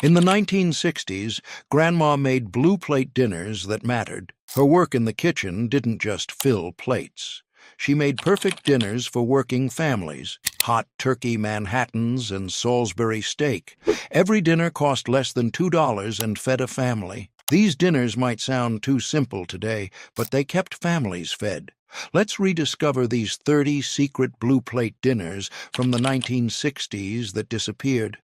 In the 1960s, Grandma made blue plate dinners that mattered. Her work in the kitchen didn't just fill plates. She made perfect dinners for working families, hot turkey Manhattans and Salisbury steak. Every dinner cost less than $2 and fed a family. These dinners might sound too simple today, but they kept families fed. Let's rediscover these 30 secret blue plate dinners from the 1960s that disappeared.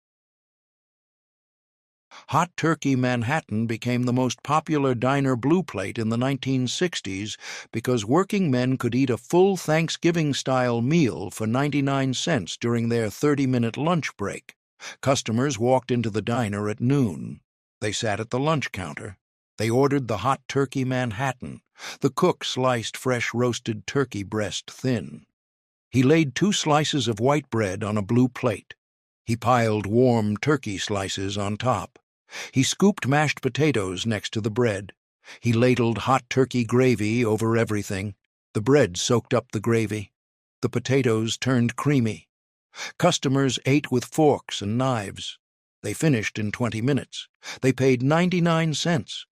Hot turkey Manhattan became the most popular diner blue plate in the 1960s because working men could eat a full Thanksgiving-style meal for 99 cents during their 30-minute lunch break. Customers walked into the diner at noon. They sat at the lunch counter. They ordered the hot turkey Manhattan. The cook sliced fresh roasted turkey breast thin. He laid 2 slices of white bread on a blue plate. He piled warm turkey slices on top. He scooped mashed potatoes next to the bread. He ladled hot turkey gravy over everything. The bread soaked up the gravy. The potatoes turned creamy. Customers ate with forks and knives. They finished in 20 minutes. They paid 99 cents.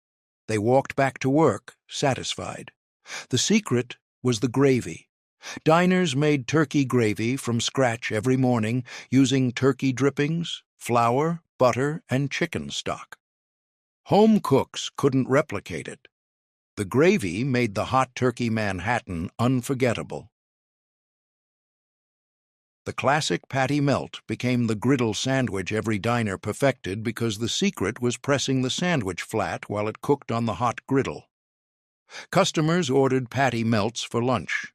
They walked back to work, satisfied. The secret was the gravy. Diners made turkey gravy from scratch every morning using turkey drippings, flour, butter, and chicken stock. Home cooks couldn't replicate it. The gravy made the hot turkey Manhattan unforgettable. The classic patty melt became the griddle sandwich every diner perfected because the secret was pressing the sandwich flat while it cooked on the hot griddle. Customers ordered patty melts for lunch.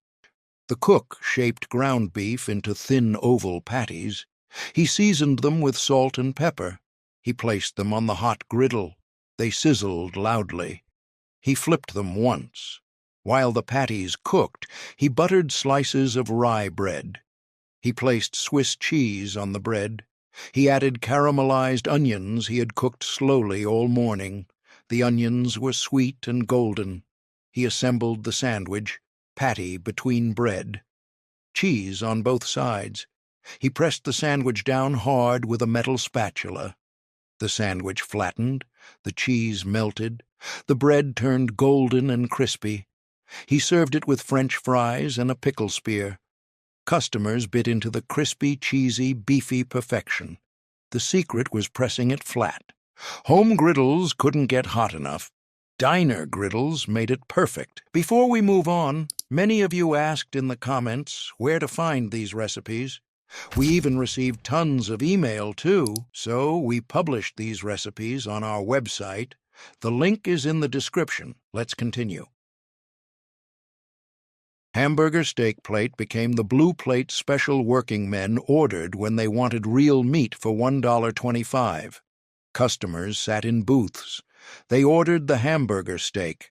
The cook shaped ground beef into thin oval patties. He seasoned them with salt and pepper. He placed them on the hot griddle. They sizzled loudly. He flipped them once. While the patties cooked, he buttered slices of rye bread. He placed Swiss cheese on the bread. He added caramelized onions he had cooked slowly all morning. The onions were sweet and golden. He assembled the sandwich, patty between bread. Cheese on both sides. He pressed the sandwich down hard with a metal spatula. The sandwich flattened, the cheese melted, the bread turned golden and crispy. He served it with French fries and a pickle spear. Customers bit into the crispy, cheesy, beefy perfection. The secret was pressing it flat. Home griddles couldn't get hot enough. Diner griddles made it perfect. Before we move on, many of you asked in the comments where to find these recipes. We even received tons of email, too, so we published these recipes on our website. The link is in the description. Let's continue. Hamburger steak plate became the blue plate special working men ordered when they wanted real meat for $1.25. Customers sat in booths. They ordered the hamburger steak.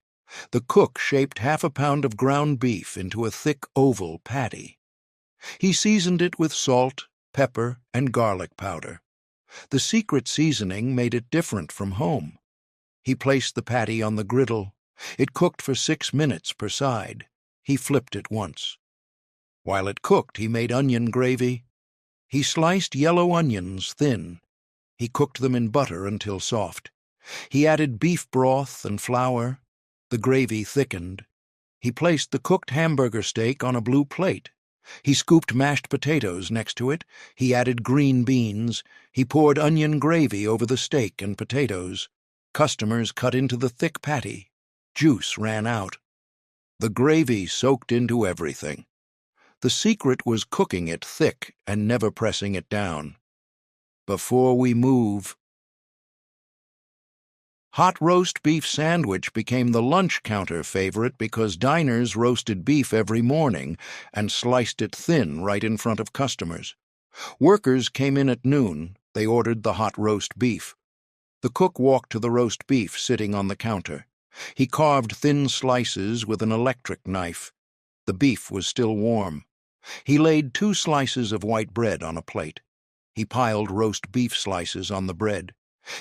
The cook shaped half a pound of ground beef into a thick oval patty. He seasoned it with salt, pepper, and garlic powder. The secret seasoning made it different from home. He placed the patty on the griddle. It cooked for 6 minutes per side. He flipped it once. While it cooked, he made onion gravy. He sliced yellow onions thin. He cooked them in butter until soft. He added beef broth and flour. The gravy thickened. He placed the cooked hamburger steak on a blue plate. He scooped mashed potatoes next to it. He added green beans. He poured onion gravy over the steak and potatoes. Customers cut into the thick patty. Juice ran out. The gravy soaked into everything. The secret was cooking it thick and never pressing it down. Before we move, hot roast beef sandwich became the lunch counter favorite because diners roasted beef every morning and sliced it thin right in front of customers. Workers came in at noon. They ordered the hot roast beef. The cook walked to the roast beef sitting on the counter. He carved thin slices with an electric knife. The beef was still warm. He laid 2 slices of white bread on a plate. He piled roast beef slices on the bread.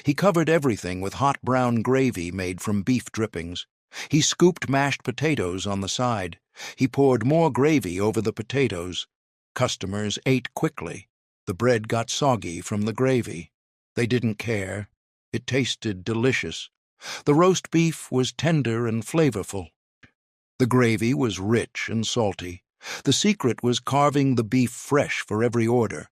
He covered everything with hot brown gravy made from beef drippings. He scooped mashed potatoes on the side. He poured more gravy over the potatoes. Customers ate quickly. The bread got soggy from the gravy. They didn't care. It tasted delicious. The roast beef was tender and flavorful. The gravy was rich and salty. The secret was carving the beef fresh for every order.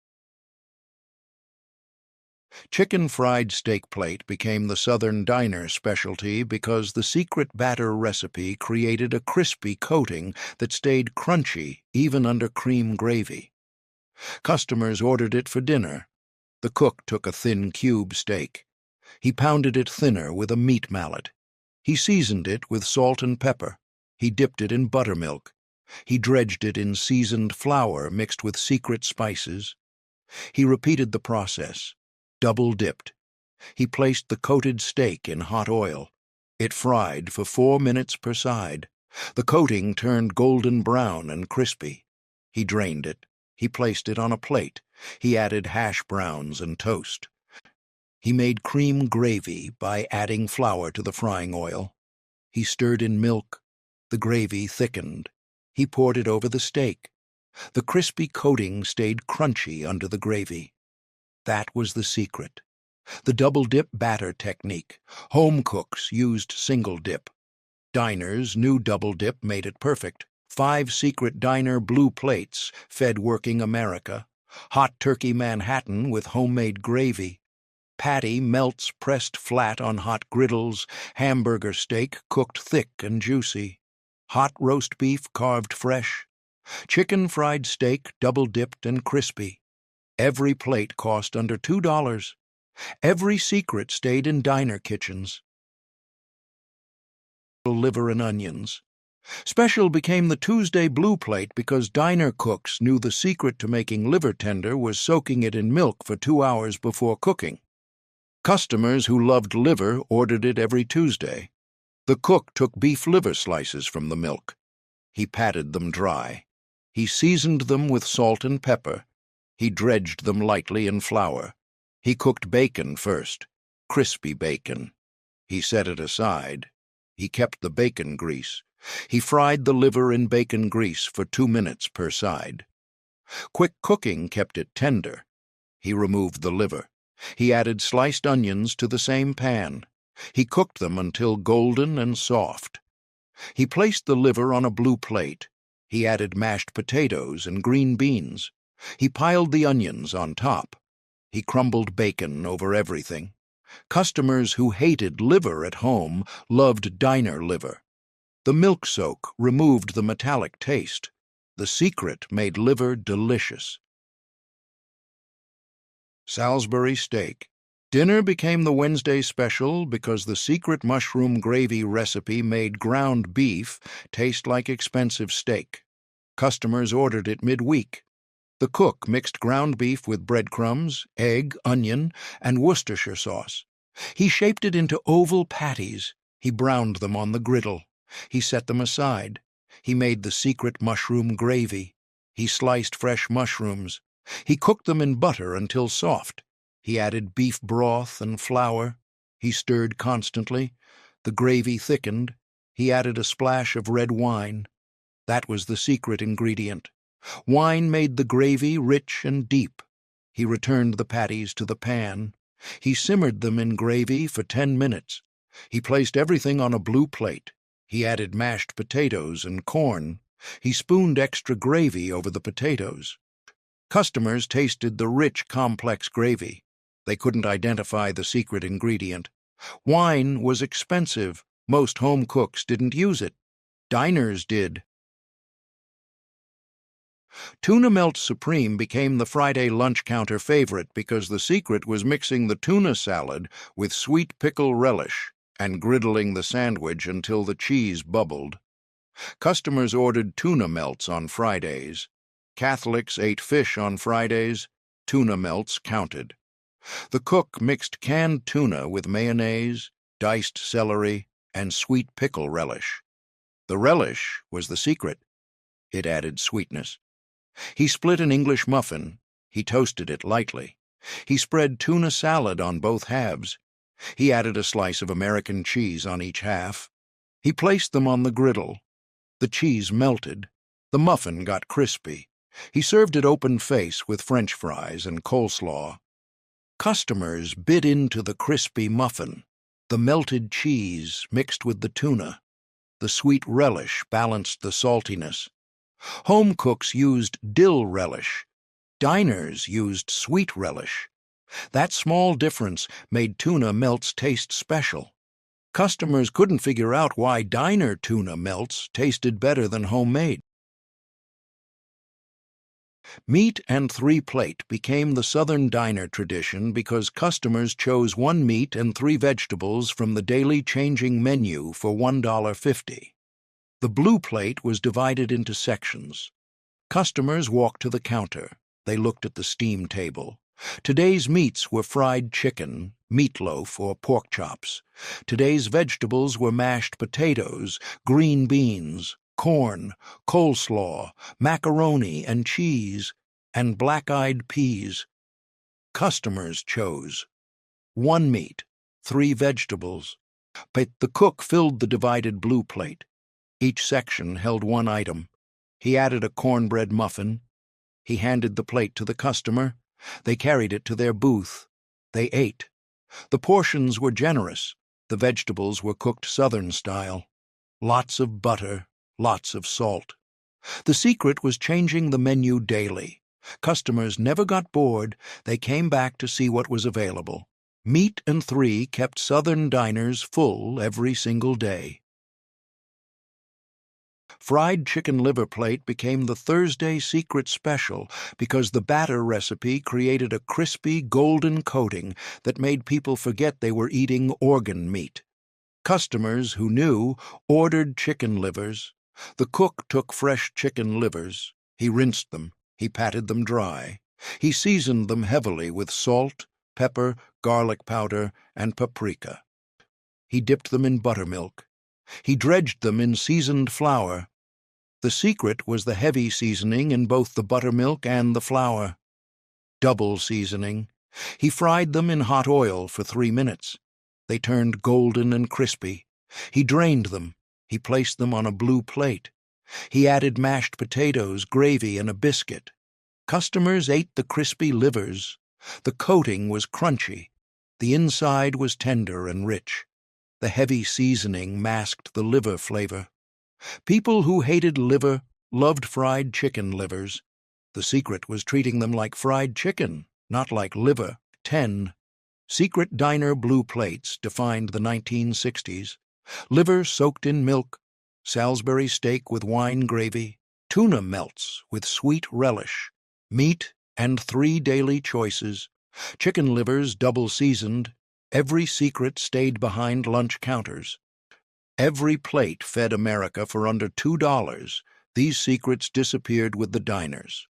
Chicken fried steak plate became the Southern diner specialty because the secret batter recipe created a crispy coating that stayed crunchy even under cream gravy. Customers ordered it for dinner. The cook took a thin cube steak. He pounded it thinner with a meat mallet. He seasoned it with salt and pepper. He dipped it in buttermilk. He dredged it in seasoned flour mixed with secret spices. He repeated the process, double-dipped. He placed the coated steak in hot oil. It fried for 4 minutes per side. The coating turned golden brown and crispy. He drained it. He placed it on a plate. He added hash browns and toast. He made cream gravy by adding flour to the frying oil. He stirred in milk. The gravy thickened. He poured it over the steak. The crispy coating stayed crunchy under the gravy. That was the secret. The double-dip batter technique. Home cooks used single dip. Diners knew double dip made it perfect. 5 secret diner blue plates fed working America. Hot turkey Manhattan with homemade gravy. Patty melts pressed flat on hot griddles. Hamburger steak cooked thick and juicy. Hot roast beef carved fresh. Chicken fried steak double-dipped and crispy. Every plate cost under $2. Every secret stayed in diner kitchens. Liver and onions. Special became the Tuesday blue plate because diner cooks knew the secret to making liver tender was soaking it in milk for 2 hours before cooking. Customers who loved liver ordered it every Tuesday. The cook took beef liver slices from the milk. He patted them dry. He seasoned them with salt and pepper. He dredged them lightly in flour. He cooked bacon first, crispy bacon. He set it aside. He kept the bacon grease. He fried the liver in bacon grease for 2 minutes per side. Quick cooking kept it tender. He removed the liver. He added sliced onions to the same pan. He cooked them until golden and soft. He placed the liver on a blue plate. He added mashed potatoes and green beans. He piled the onions on top. He crumbled bacon over everything. Customers who hated liver at home loved diner liver. The milk soak removed the metallic taste. The secret made liver delicious. Salisbury steak. Dinner became the Wednesday special because the secret mushroom gravy recipe made ground beef taste like expensive steak. Customers ordered it midweek. The cook mixed ground beef with breadcrumbs, egg, onion, and Worcestershire sauce. He shaped it into oval patties. He browned them on the griddle. He set them aside. He made the secret mushroom gravy. He sliced fresh mushrooms. He cooked them in butter until soft. He added beef broth and flour. He stirred constantly. The gravy thickened. He added a splash of red wine. That was the secret ingredient. Wine made the gravy rich and deep. He returned the patties to the pan. He simmered them in gravy for 10 minutes. He placed everything on a blue plate. He added mashed potatoes and corn. He spooned extra gravy over the potatoes. Customers tasted the rich, complex gravy. They couldn't identify the secret ingredient. Wine was expensive. Most home cooks didn't use it. Diners did. Tuna Melt Supreme became the Friday lunch counter favorite because the secret was mixing the tuna salad with sweet pickle relish and griddling the sandwich until the cheese bubbled. Customers ordered tuna melts on Fridays. Catholics ate fish on Fridays. Tuna melts counted. The cook mixed canned tuna with mayonnaise, diced celery, and sweet pickle relish. The relish was the secret. It added sweetness. He split an English muffin. He toasted it lightly. He spread tuna salad on both halves. He added a slice of American cheese on each half. He placed them on the griddle. The cheese melted. The muffin got crispy. He served it open-face with French fries and coleslaw. Customers bit into the crispy muffin, the melted cheese mixed with the tuna. The sweet relish balanced the saltiness. Home cooks used dill relish. Diners used sweet relish. That small difference made tuna melts taste special. Customers couldn't figure out why diner tuna melts tasted better than homemade. Meat and three-plate became the Southern diner tradition because customers chose one meat and three vegetables from the daily changing menu for $1.50. The blue plate was divided into sections. Customers walked to the counter. They looked at the steam table. Today's meats were fried chicken, meatloaf, or pork chops. Today's vegetables were mashed potatoes, green beans, corn, coleslaw, macaroni and cheese, and black-eyed peas. Customers chose one meat, three vegetables, but the cook filled the divided blue plate. Each section held one item. He added a cornbread muffin. He handed the plate to the customer. They carried it to their booth. They ate. The portions were generous. The vegetables were cooked Southern style. Lots of butter, lots of salt. The secret was changing the menu daily. Customers never got bored. They came back to see what was available. Meat and three kept Southern diners full every single day. Fried chicken liver plate became the Thursday secret special because the batter recipe created a crispy, golden coating that made people forget they were eating organ meat. Customers who knew ordered chicken livers. The cook took fresh chicken livers. He rinsed them. He patted them dry. He seasoned them heavily with salt, pepper, garlic powder, and paprika. He dipped them in buttermilk. He dredged them in seasoned flour. The secret was the heavy seasoning in both the buttermilk and the flour. Double seasoning. He fried them in hot oil for 3 minutes. They turned golden and crispy. He drained them. He placed them on a blue plate. He added mashed potatoes, gravy, and a biscuit. Customers ate the crispy livers. The coating was crunchy. The inside was tender and rich. The heavy seasoning masked the liver flavor. People who hated liver loved fried chicken livers. The secret was treating them like fried chicken, not like liver. 10. Secret diner blue plates defined the 1960s. Liver soaked in milk, Salisbury steak with wine gravy, tuna melts with sweet relish, meat and 3 daily choices, chicken livers double seasoned. Every secret stayed behind lunch counters. Every plate fed America for under $2. These secrets disappeared with the diners.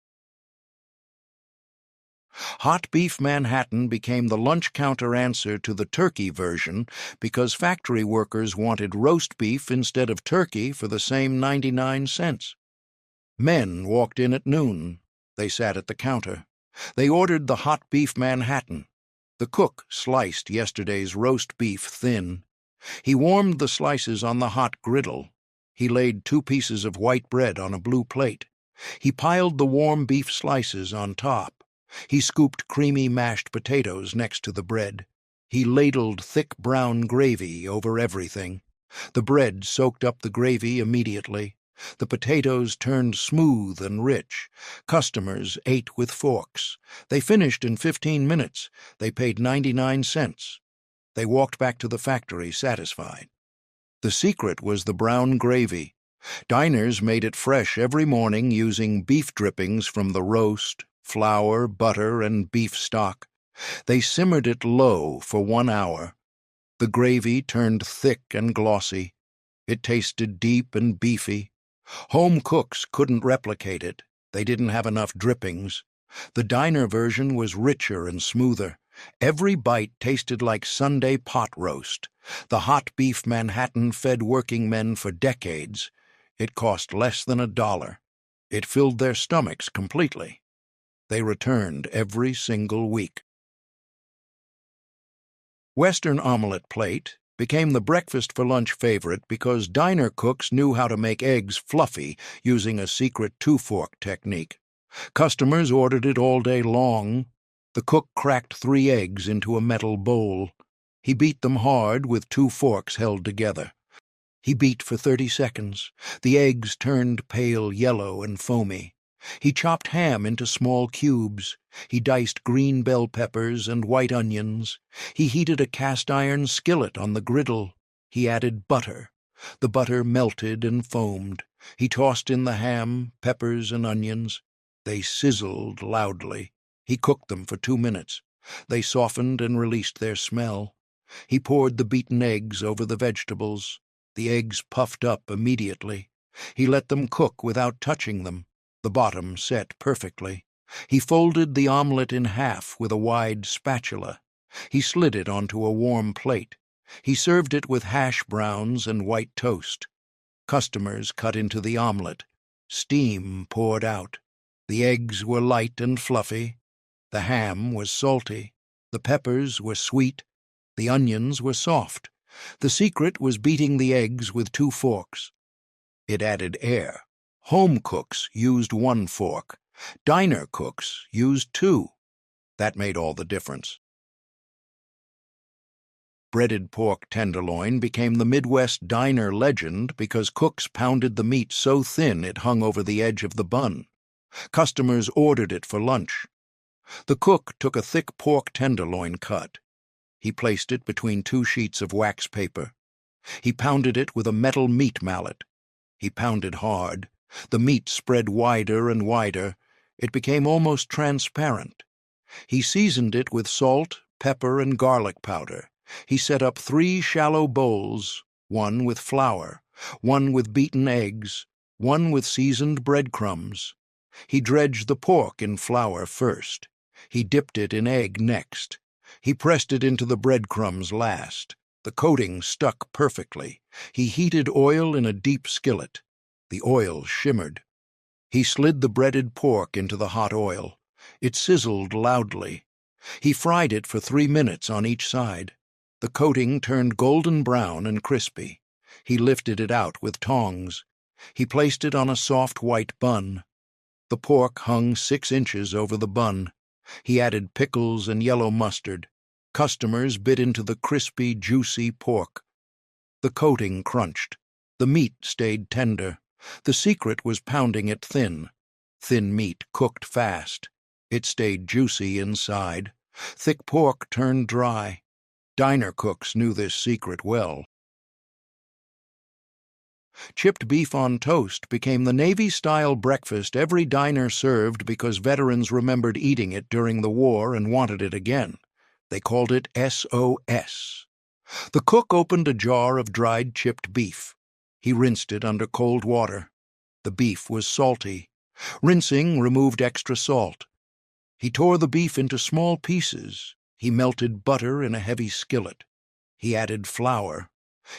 Hot beef Manhattan became the lunch counter answer to the turkey version because factory workers wanted roast beef instead of turkey for the same 99 cents. Men walked in at noon. They sat at the counter. They ordered the hot beef Manhattan. The cook sliced yesterday's roast beef thin. He warmed the slices on the hot griddle. He laid 2 pieces of white bread on a blue plate. He piled the warm beef slices on top. He scooped creamy mashed potatoes next to the bread. He ladled thick brown gravy over everything. The bread soaked up the gravy immediately. The potatoes turned smooth and rich. Customers ate with forks. They finished in 15 minutes. They paid 99 cents. They walked back to the factory satisfied. The secret was the brown gravy. Diners made it fresh every morning using beef drippings from the roast, flour, butter, and beef stock. They simmered it low for 1 hour. The gravy turned thick and glossy. It tasted deep and beefy. Home cooks couldn't replicate it. They didn't have enough drippings. The diner version was richer and smoother. Every bite tasted like Sunday pot roast. The hot beef Manhattan fed working men for decades. It cost less than $1. It filled their stomachs completely. They returned every single week. Western omelette plate became the breakfast for lunch favorite because diner cooks knew how to make eggs fluffy using a secret 2-fork technique. Customers ordered it all day long. The cook cracked 3 eggs into a metal bowl. He beat them hard with 2 forks held together. He beat for 30 seconds. The eggs turned pale yellow and foamy. He chopped ham into small cubes. He diced green bell peppers and white onions. He heated a cast-iron skillet on the griddle. He added butter. The butter melted and foamed. He tossed in the ham, peppers, and onions. They sizzled loudly. He cooked them for 2 minutes. They softened and released their smell. He poured the beaten eggs over the vegetables. The eggs puffed up immediately. He let them cook without touching them. The bottom set perfectly. He folded the omelette in half with a wide spatula. He slid it onto a warm plate. He served it with hash browns and white toast. Customers cut into the omelette. Steam poured out. The eggs were light and fluffy. The ham was salty. The peppers were sweet. The onions were soft. The secret was beating the eggs with 2 forks. It added air. Home cooks used 1 fork. Diner cooks used 2. That made all the difference. Breaded pork tenderloin became the Midwest diner legend because cooks pounded the meat so thin it hung over the edge of the bun. Customers ordered it for lunch. The cook took a thick pork tenderloin cut. He placed it between 2 sheets of wax paper. He pounded it with a metal meat mallet. He pounded hard. The meat spread wider and wider. It became almost transparent. He seasoned it with salt, pepper, and garlic powder. He set up 3 shallow bowls, 1 with flour, 1 with beaten eggs, 1 with seasoned breadcrumbs. He dredged the pork in flour first. He dipped it in egg next. He pressed it into the breadcrumbs last. The coating stuck perfectly. He heated oil in a deep skillet. The oil shimmered. He slid the breaded pork into the hot oil. It sizzled loudly. He fried it for 3 minutes on each side. The coating turned golden brown and crispy. He lifted it out with tongs. He placed it on a soft white bun. The pork hung 6 inches over the bun. He added pickles and yellow mustard. Customers bit into the crispy, juicy pork. The coating crunched. The meat stayed tender. The secret was pounding it thin. Thin meat cooked fast. It stayed juicy inside. Thick pork turned dry. Diner cooks knew this secret well. Chipped beef on toast became the Navy-style breakfast every diner served because veterans remembered eating it during the war and wanted it again. They called it SOS. The cook opened a jar of dried chipped beef. He rinsed it under cold water. The beef was salty. Rinsing removed extra salt. He tore the beef into small pieces. He melted butter in a heavy skillet. He added flour.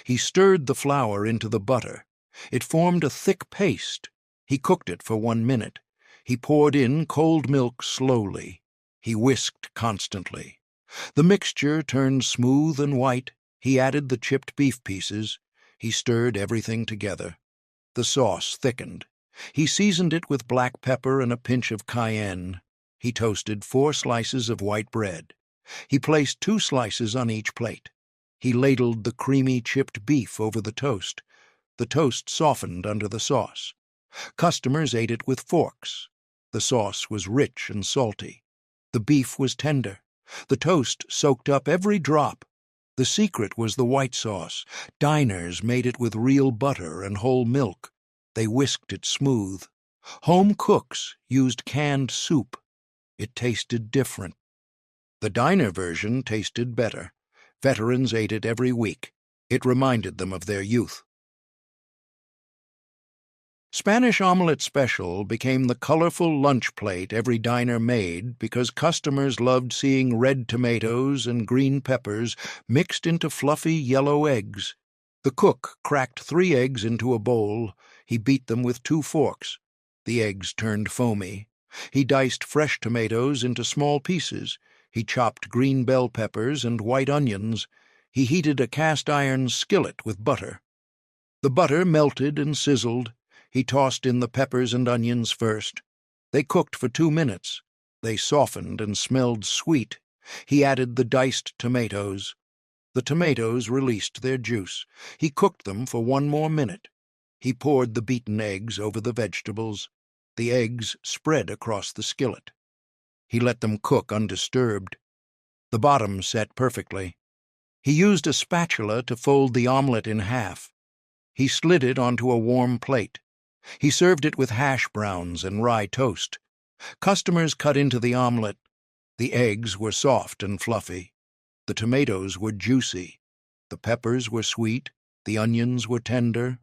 He stirred the flour into the butter. It formed a thick paste. He cooked it for 1 minute. He poured in cold milk slowly. He whisked constantly. The mixture turned smooth and white. He added the chipped beef pieces. He stirred everything together. The sauce thickened. He seasoned it with black pepper and a pinch of cayenne. He toasted 4 slices of white bread. He placed 2 slices on each plate. He ladled the creamy chipped beef over the toast. The toast softened under the sauce. Customers ate it with forks. The sauce was rich and salty. The beef was tender. The toast soaked up every drop. The secret was the white sauce. Diners made it with real butter and whole milk. They whisked it smooth. Home cooks used canned soup. It tasted different. The diner version tasted better. Veterans ate it every week. It reminded them of their youth. Spanish omelette special became the colorful lunch plate every diner made because customers loved seeing red tomatoes and green peppers mixed into fluffy yellow eggs. The cook cracked 3 eggs into a bowl. He beat them with 2 forks. The eggs turned foamy. He diced fresh tomatoes into small pieces. He chopped green bell peppers and white onions. He heated a cast-iron skillet with butter. The butter melted and sizzled. He tossed in the peppers and onions first. They cooked for 2 minutes. They softened and smelled sweet. He added the diced tomatoes. The tomatoes released their juice. He cooked them for 1 more minute. He poured the beaten eggs over the vegetables. The eggs spread across the skillet. He let them cook undisturbed. The bottom set perfectly. He used a spatula to fold the omelette in half. He slid it onto a warm plate. He served it with hash browns and rye toast. Customers cut into the omelette. The eggs were soft and fluffy. The tomatoes were juicy. The peppers were sweet. The onions were tender.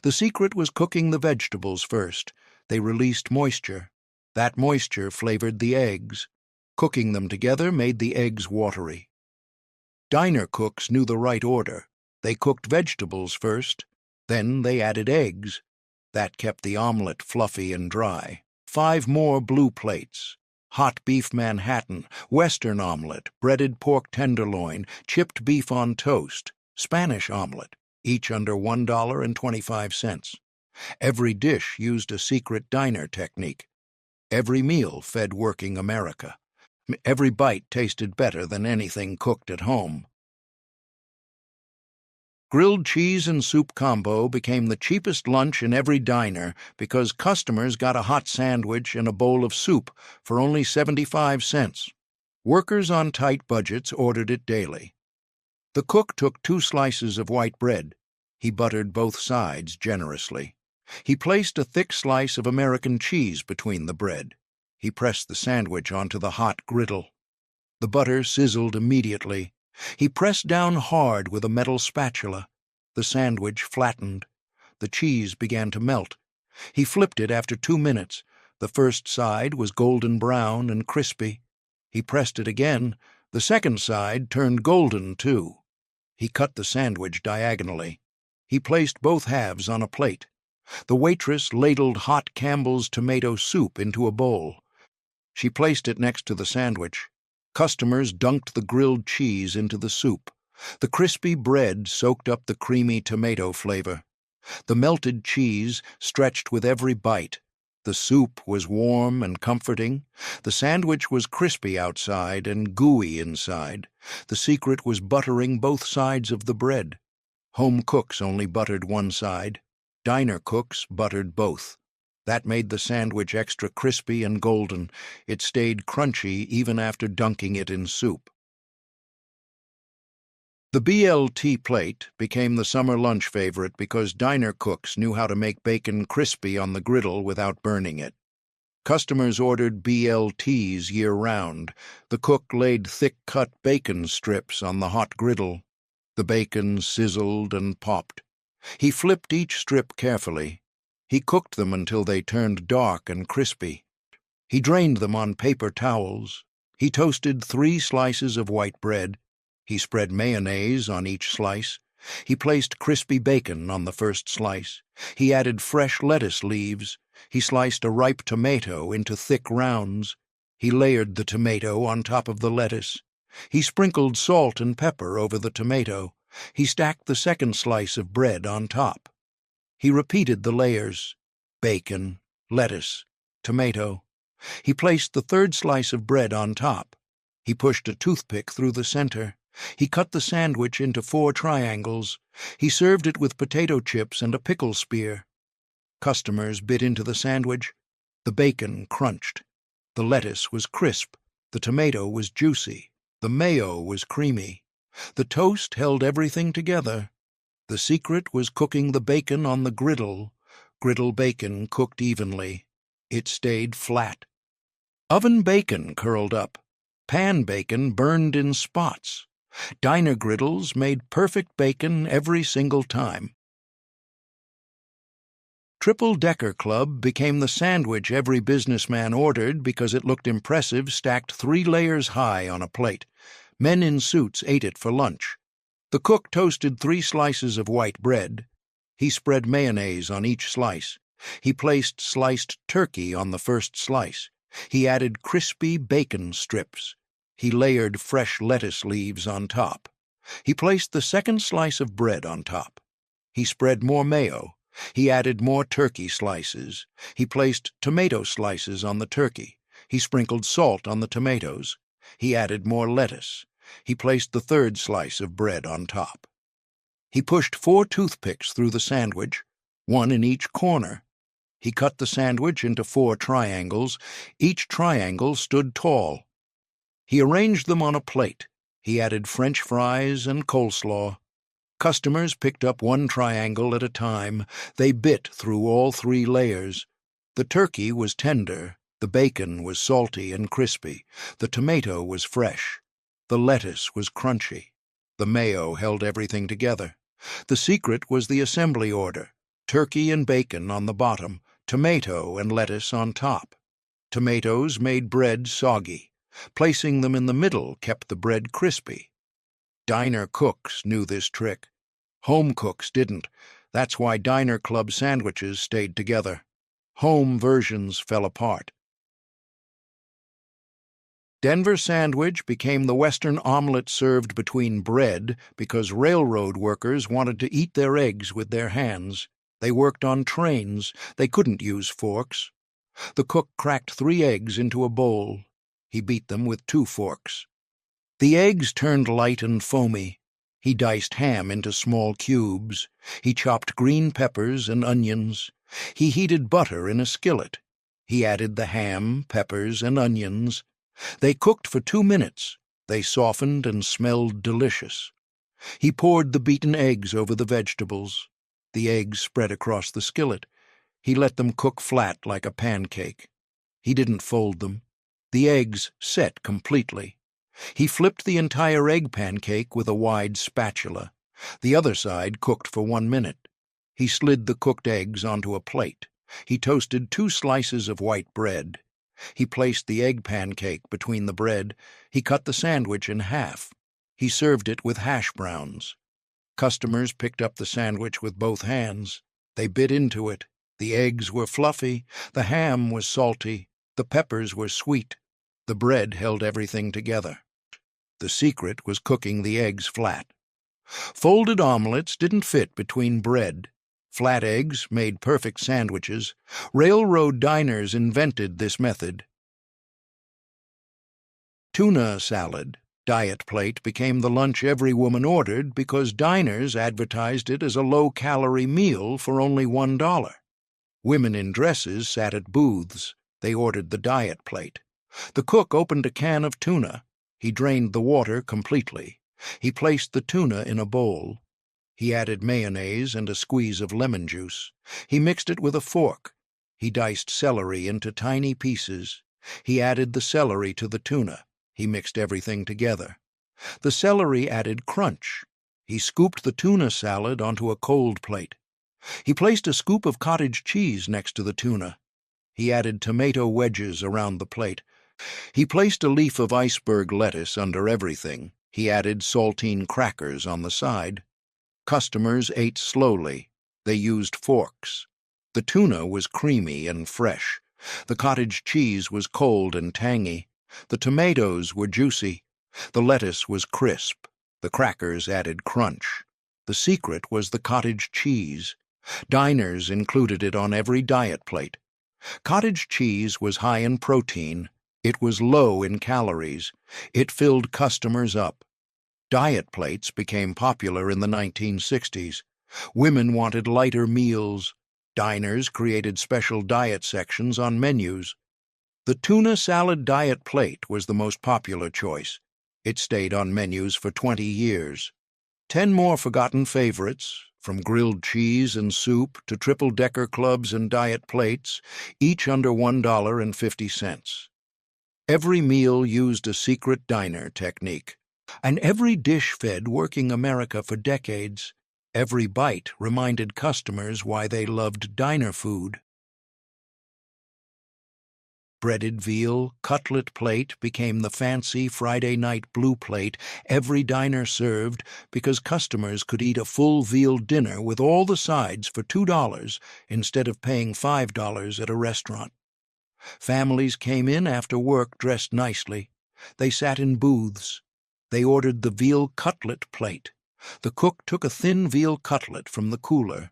The secret was cooking the vegetables first. They released moisture. That moisture flavored the eggs. Cooking them together made the eggs watery. Diner cooks knew the right order. They cooked vegetables first. Then they added eggs. That kept the omelette fluffy and dry. 5 more blue plates. Hot beef Manhattan, Western omelette, breaded pork tenderloin, chipped beef on toast, Spanish omelette, each under $1.25. Every dish used a secret diner technique. Every meal fed working America. Every bite tasted better than anything cooked at home. Grilled cheese and soup combo became the cheapest lunch in every diner because customers got a hot sandwich and a bowl of soup for only 75 cents. Workers on tight budgets ordered it daily. The cook took 2 slices of white bread. He buttered both sides generously. He placed a thick slice of American cheese between the bread. He pressed the sandwich onto the hot griddle. The butter sizzled immediately. He pressed down hard with a metal spatula. The sandwich flattened. The cheese began to melt. He flipped it after 2 minutes. The first side was golden brown and crispy. He pressed it again. The second side turned golden, too. He cut the sandwich diagonally. He placed both halves on a plate. The waitress ladled hot Campbell's tomato soup into a bowl. She placed it next to the sandwich. Customers dunked the grilled cheese into the soup. The crispy bread soaked up the creamy tomato flavor. The melted cheese stretched with every bite. The soup was warm and comforting. The sandwich was crispy outside and gooey inside. The secret was buttering both sides of the bread. Home cooks only buttered one side. Diner cooks buttered both. That made the sandwich extra crispy and golden. It stayed crunchy even after dunking it in soup. The BLT plate became the summer lunch favorite because diner cooks knew how to make bacon crispy on the griddle without burning it. Customers ordered BLTs year-round. The cook laid thick-cut bacon strips on the hot griddle. The bacon sizzled and popped. He flipped each strip carefully. He cooked them until they turned dark and crispy. He drained them on paper towels. He toasted 3 slices of white bread. He spread mayonnaise on each slice. He placed crispy bacon on the first slice. He added fresh lettuce leaves. He sliced a ripe tomato into thick rounds. He layered the tomato on top of the lettuce. He sprinkled salt and pepper over the tomato. He stacked the second slice of bread on top. He repeated the layers: bacon, lettuce, tomato. He placed the third slice of bread on top. He pushed a toothpick through the center. He cut the sandwich into 4 triangles. He served it with potato chips and a pickle spear. Customers bit into the sandwich. The bacon crunched. The lettuce was crisp. The tomato was juicy. The mayo was creamy. The toast held everything together. The secret was cooking the bacon on the griddle. Griddle bacon cooked evenly. It stayed flat. Oven bacon curled up. Pan bacon burned in spots. Diner griddles made perfect bacon every single time. Triple Decker Club became the sandwich every businessman ordered because it looked impressive stacked 3 layers high on a plate. Men in suits ate it for lunch. The cook toasted 3 slices of white bread. He spread mayonnaise on each slice. He placed sliced turkey on the first slice. He added crispy bacon strips. He layered fresh lettuce leaves on top. He placed the second slice of bread on top. He spread more mayo. He added more turkey slices. He placed tomato slices on the turkey. He sprinkled salt on the tomatoes. He added more lettuce. He placed the third slice of bread on top. He pushed 4 toothpicks through the sandwich, 1 in each corner. He cut the sandwich into 4 triangles. Each triangle stood tall. He arranged them on a plate. He added French fries and coleslaw. Customers picked up 1 triangle at a time. They bit through all 3 layers. The turkey was tender. The bacon was salty and crispy. The tomato was fresh. The lettuce was crunchy. The mayo held everything together. The secret was the assembly order: turkey and bacon on the bottom, tomato and lettuce on top. Tomatoes made bread soggy. Placing them in the middle kept the bread crispy. Diner cooks knew this trick. Home cooks didn't. That's why diner club sandwiches stayed together. Home versions fell apart. Denver sandwich became the Western omelette served between bread because railroad workers wanted to eat their eggs with their hands. They worked on trains. They couldn't use forks. The cook cracked 3 eggs into a bowl. He beat them with 2 forks. The eggs turned light and foamy. He diced ham into small cubes. He chopped green peppers and onions. He heated butter in a skillet. He added the ham, peppers, and onions. They cooked for 2 minutes. They softened and smelled delicious. He poured the beaten eggs over the vegetables. The eggs spread across the skillet. He let them cook flat like a pancake. He didn't fold them. The eggs set completely. He flipped the entire egg pancake with a wide spatula. The other side cooked for 1 minute. He slid the cooked eggs onto a plate. He toasted 2 slices of white bread. He placed the egg pancake between the bread. He cut the sandwich in half. He served it with hash browns. Customers picked up the sandwich with both hands. They bit into it. The eggs were fluffy. The ham was salty. The peppers were sweet. The bread held everything together. The secret was cooking the eggs flat. Folded omelettes didn't fit between bread. Flat eggs made perfect sandwiches. Railroad diners invented this method. Tuna salad, diet plate, became the lunch every woman ordered because diners advertised it as a low-calorie meal for only $1. Women in dresses sat at booths. They ordered the diet plate. The cook opened a can of tuna. He drained the water completely. He placed the tuna in a bowl. He added mayonnaise and a squeeze of lemon juice. He mixed it with a fork. He diced celery into tiny pieces. He added the celery to the tuna. He mixed everything together. The celery added crunch. He scooped the tuna salad onto a cold plate. He placed a scoop of cottage cheese next to the tuna. He added tomato wedges around the plate. He placed a leaf of iceberg lettuce under everything. He added saltine crackers on the side. Customers ate slowly. They used forks. The tuna was creamy and fresh. The cottage cheese was cold and tangy. The tomatoes were juicy. The lettuce was crisp. The crackers added crunch. The secret was the cottage cheese. Diners included it on every diet plate. Cottage cheese was high in protein. It was low in calories. It filled customers up. Diet plates became popular in the 1960s. Women wanted lighter meals. Diners created special diet sections on menus. The tuna salad diet plate was the most popular choice. It stayed on menus for 20 years. 10 more forgotten favorites, from grilled cheese and soup to triple-decker clubs and diet plates, each under $1.50. Every meal used a secret diner technique, and every dish fed working America for decades. Every bite reminded customers why they loved diner food. Breaded veal, cutlet plate became the fancy Friday night blue plate every diner served because customers could eat a full veal dinner with all the sides for $2 instead of paying $5 at a restaurant. Families came in after work dressed nicely. They sat in booths. They ordered the veal cutlet plate. The cook took a thin veal cutlet from the cooler.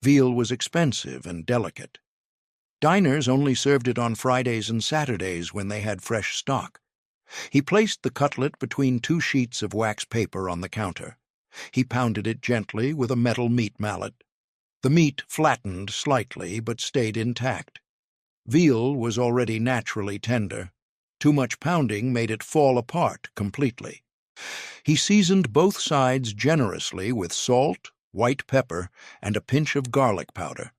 Veal was expensive and delicate. Diners only served it on Fridays and Saturdays when they had fresh stock. He placed the cutlet between 2 sheets of wax paper on the counter. He pounded it gently with a metal meat mallet. The meat flattened slightly but stayed intact. Veal was already naturally tender. Too much pounding made it fall apart completely. He seasoned both sides generously with salt, white pepper, and a pinch of garlic powder.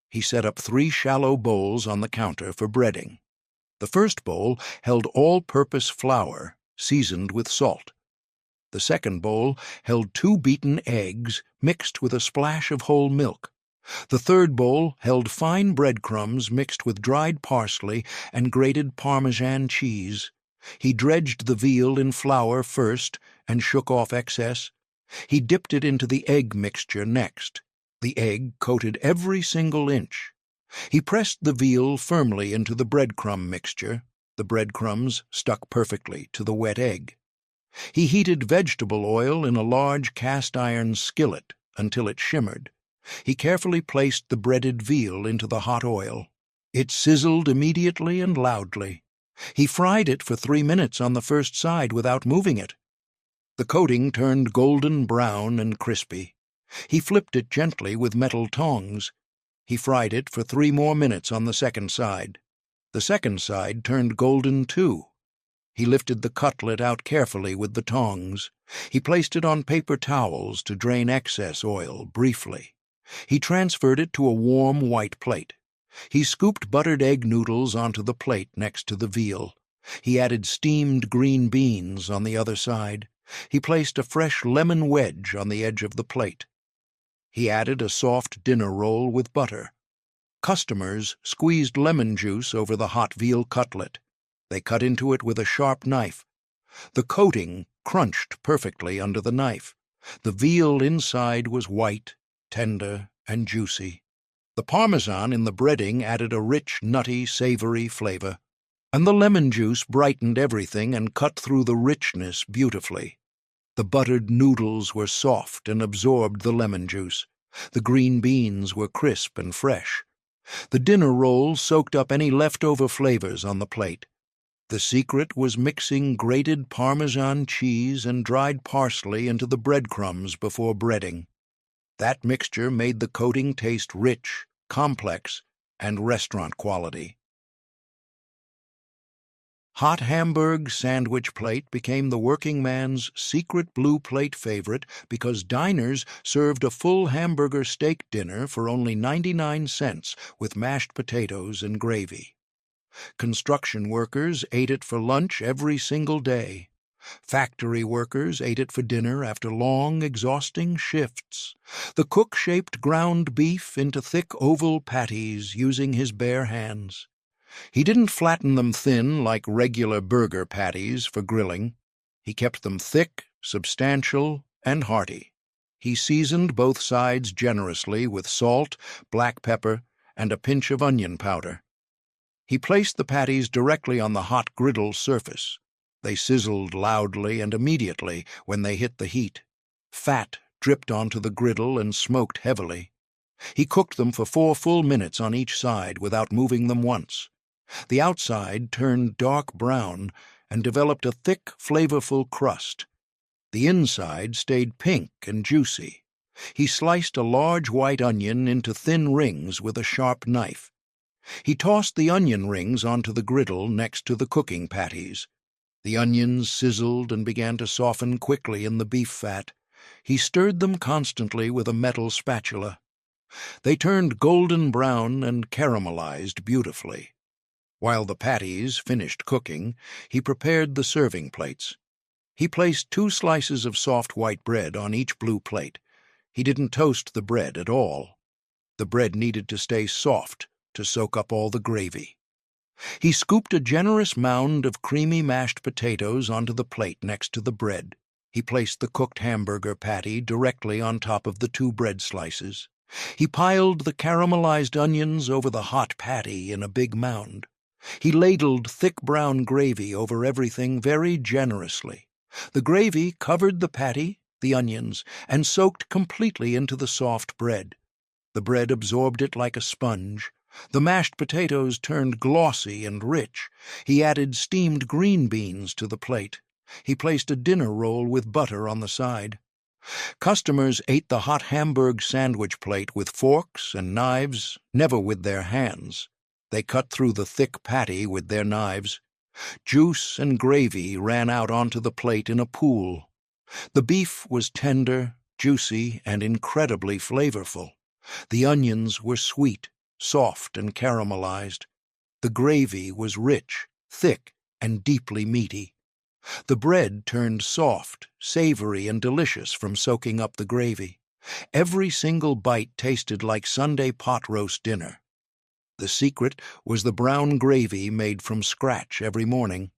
He set up 3 shallow bowls on the counter for breading. The first bowl held all-purpose flour, seasoned with salt. The second bowl held 2 beaten eggs mixed with a splash of whole milk. The third bowl held fine breadcrumbs mixed with dried parsley and grated Parmesan cheese. He dredged the veal in flour first and shook off excess. He dipped it into the egg mixture next. The egg coated every single inch. He pressed the veal firmly into the breadcrumb mixture. The breadcrumbs stuck perfectly to the wet egg. He heated vegetable oil in a large cast-iron skillet until it shimmered. He carefully placed the breaded veal into the hot oil. It sizzled immediately and loudly. He fried it for 3 minutes on the first side without moving it. The coating turned golden brown and crispy. He flipped it gently with metal tongs. He fried it for 3 more minutes on the second side. The second side turned golden too. He lifted the cutlet out carefully with the tongs. He placed it on paper towels to drain excess oil briefly. He transferred it to a warm white plate. He scooped buttered egg noodles onto the plate next to the veal. He added steamed green beans on the other side. He placed a fresh lemon wedge on the edge of the plate. He added a soft dinner roll with butter. Customers squeezed lemon juice over the hot veal cutlet. They cut into it with a sharp knife. The coating crunched perfectly under the knife. The veal inside was white, tender, and juicy. The Parmesan in the breading added a rich, nutty, savory flavor, and the lemon juice brightened everything and cut through the richness beautifully. The buttered noodles were soft and absorbed the lemon juice. The green beans were crisp and fresh. The dinner roll soaked up any leftover flavors on the plate. The secret was mixing grated Parmesan cheese and dried parsley into the breadcrumbs before breading. That mixture made the coating taste rich, complex, and restaurant quality. Hot Hamburg sandwich plate became the working man's secret blue plate favorite because diners served a full hamburger steak dinner for only 99 cents with mashed potatoes and gravy. Construction workers ate it for lunch every single day. Factory workers ate it for dinner after long, exhausting shifts. The cook shaped ground beef into thick oval patties using his bare hands. He didn't flatten them thin like regular burger patties for grilling. He kept them thick, substantial, and hearty. He seasoned both sides generously with salt, black pepper, and a pinch of onion powder. He placed the patties directly on the hot griddle surface. They sizzled loudly and immediately when they hit the heat. Fat dripped onto the griddle and smoked heavily. He cooked them for 4 full minutes on each side without moving them once. The outside turned dark brown and developed a thick, flavorful crust. The inside stayed pink and juicy. He sliced a large white onion into thin rings with a sharp knife. He tossed the onion rings onto the griddle next to the cooking patties. The onions sizzled and began to soften quickly in the beef fat. He stirred them constantly with a metal spatula. They turned golden brown and caramelized beautifully. While the patties finished cooking, he prepared the serving plates. He placed 2 slices of soft white bread on each blue plate. He didn't toast the bread at all. The bread needed to stay soft to soak up all the gravy. He scooped a generous mound of creamy mashed potatoes onto the plate next to the bread. He placed the cooked hamburger patty directly on top of the 2 bread slices. He piled the caramelized onions over the hot patty in a big mound. He ladled thick brown gravy over everything very generously. The gravy covered the patty, the onions, and soaked completely into the soft bread. The bread absorbed it like a sponge. The mashed potatoes turned glossy and rich. He added steamed green beans to the plate. He placed a dinner roll with butter on the side. Customers ate the hot Hamburg sandwich plate with forks and knives, never with their hands. They cut through the thick patty with their knives. Juice and gravy ran out onto the plate in a pool. The beef was tender, juicy, and incredibly flavorful. The onions were sweet, soft, and caramelized. The gravy was rich, thick, and deeply meaty. The bread turned soft, savory, and delicious from soaking up the gravy. Every single bite tasted like Sunday pot roast dinner. The secret was the brown gravy made from scratch every morning.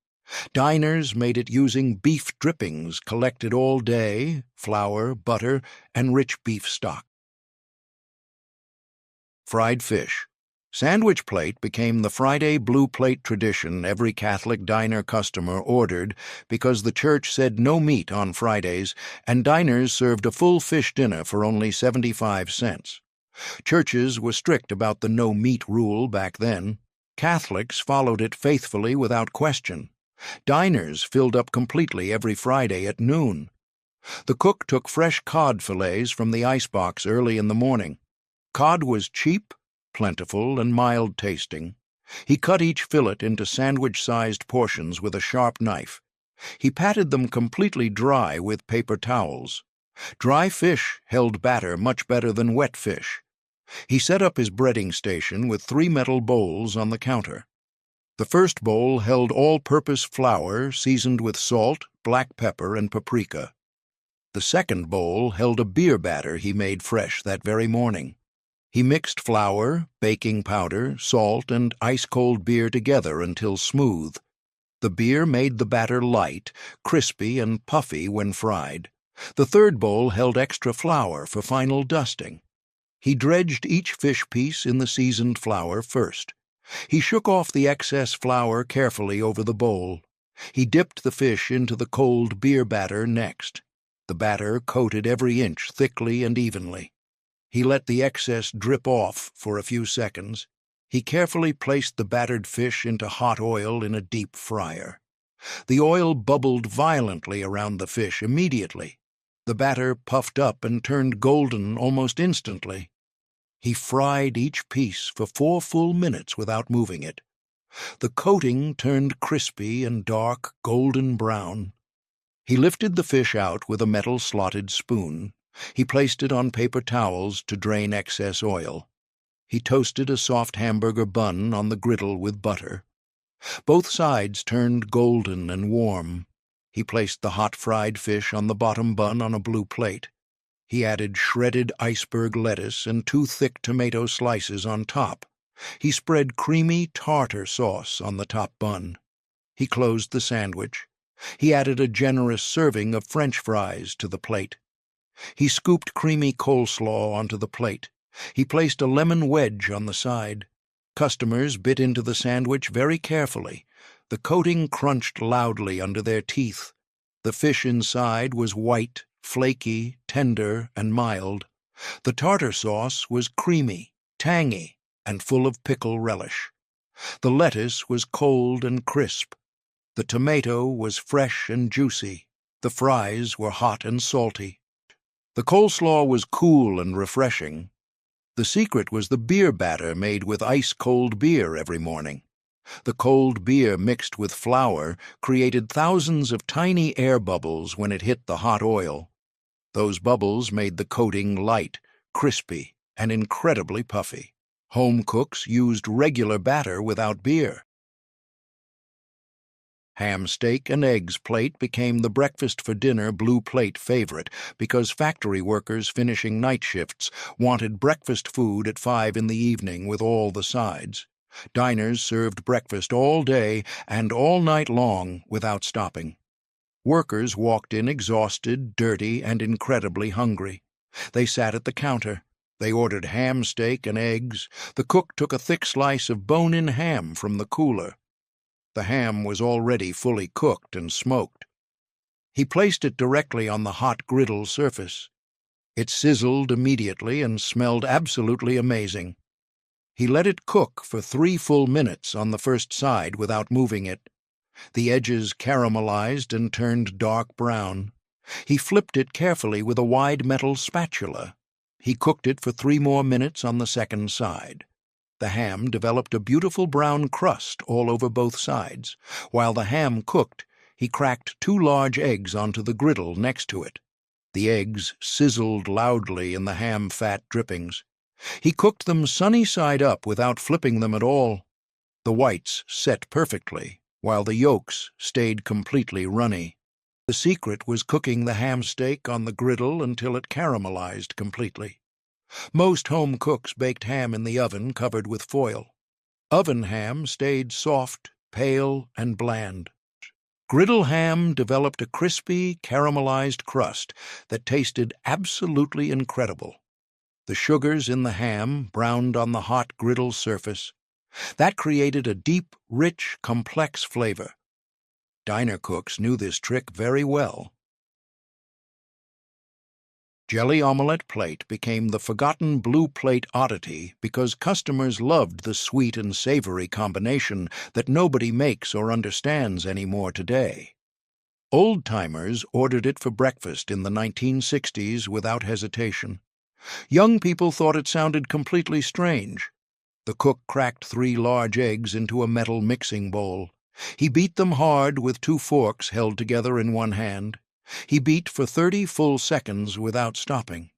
Diners made it using beef drippings collected all day, flour, butter, and rich beef stock. Fried fish. Sandwich plate became the Friday blue plate tradition every Catholic diner customer ordered because the church said no meat on Fridays, and diners served a full fish dinner for only 75 cents. Churches were strict about the no-meat rule back then. Catholics followed it faithfully without question. Diners filled up completely every Friday at noon. The cook took fresh cod fillets from the icebox early in the morning. Cod was cheap, plentiful, and mild-tasting. He cut each fillet into sandwich-sized portions with a sharp knife. He patted them completely dry with paper towels. Dry fish held batter much better than wet fish. He set up his breading station with 3 metal bowls on the counter. The first bowl held all-purpose flour seasoned with salt, black pepper, and paprika. The second bowl held a beer batter he made fresh that very morning. He mixed flour, baking powder, salt, and ice-cold beer together until smooth. The beer made the batter light, crispy, and puffy when fried. The third bowl held extra flour for final dusting. He dredged each fish piece in the seasoned flour first. He shook off the excess flour carefully over the bowl. He dipped the fish into the cold beer batter next. The batter coated every inch thickly and evenly. He let the excess drip off for a few seconds. He carefully placed the battered fish into hot oil in a deep fryer. The oil bubbled violently around the fish immediately. The batter puffed up and turned golden almost instantly. He fried each piece for 4 full minutes without moving it. The coating turned crispy and dark golden brown. He lifted the fish out with a metal slotted spoon. He placed it on paper towels to drain excess oil. He toasted a soft hamburger bun on the griddle with butter. Both sides turned golden and warm. He placed the hot fried fish on the bottom bun on a blue plate. He added shredded iceberg lettuce and 2 thick tomato slices on top. He spread creamy tartar sauce on the top bun. He closed the sandwich. He added a generous serving of French fries to the plate. He scooped creamy coleslaw onto the plate. He placed a lemon wedge on the side. Customers bit into the sandwich very carefully. The coating crunched loudly under their teeth. The fish inside was white, flaky, tender, and mild. The tartar sauce was creamy, tangy, and full of pickle relish. The lettuce was cold and crisp. The tomato was fresh and juicy. The fries were hot and salty. The coleslaw was cool and refreshing. The secret was the beer batter made with ice-cold beer every morning. The cold beer mixed with flour created thousands of tiny air bubbles when it hit the hot oil. Those bubbles made the coating light, crispy, and incredibly puffy. Home cooks used regular batter without beer. Ham, steak, and eggs plate became the breakfast for dinner blue plate favorite because factory workers finishing night shifts wanted breakfast food at 5 in the evening with all the sides. Diners served breakfast all day and all night long without stopping. Workers walked in exhausted, dirty, and incredibly hungry. They sat at the counter. They ordered ham, steak, and eggs. The cook took a thick slice of bone-in ham from the cooler. The ham was already fully cooked and smoked. He placed it directly on the hot griddle surface. It sizzled immediately and smelled absolutely amazing. He let it cook for 3 full minutes on the first side without moving it. The edges caramelized and turned dark brown. He flipped it carefully with a wide metal spatula. He cooked it for 3 more minutes on the second side. The ham developed a beautiful brown crust all over both sides. While the ham cooked, he cracked 2 large eggs onto the griddle next to it. The eggs sizzled loudly in the ham fat drippings. He cooked them sunny side up without flipping them at all. The whites set perfectly, while the yolks stayed completely runny. The secret was cooking the ham steak on the griddle until it caramelized completely. Most home cooks baked ham in the oven covered with foil. Oven ham stayed soft, pale, and bland. Griddle ham developed a crispy, caramelized crust that tasted absolutely incredible. The sugars in the ham browned on the hot griddle surface. That created a deep, rich, complex flavor. Diner cooks knew this trick very well. Jelly omelette plate became the forgotten blue plate oddity because customers loved the sweet and savory combination that nobody makes or understands anymore today. Old-timers ordered it for breakfast in the 1960s without hesitation. Young people thought it sounded completely strange. The cook cracked 3 large eggs into a metal mixing bowl. He beat them hard with 2 forks held together in one hand. He beat for 30 full seconds without stopping.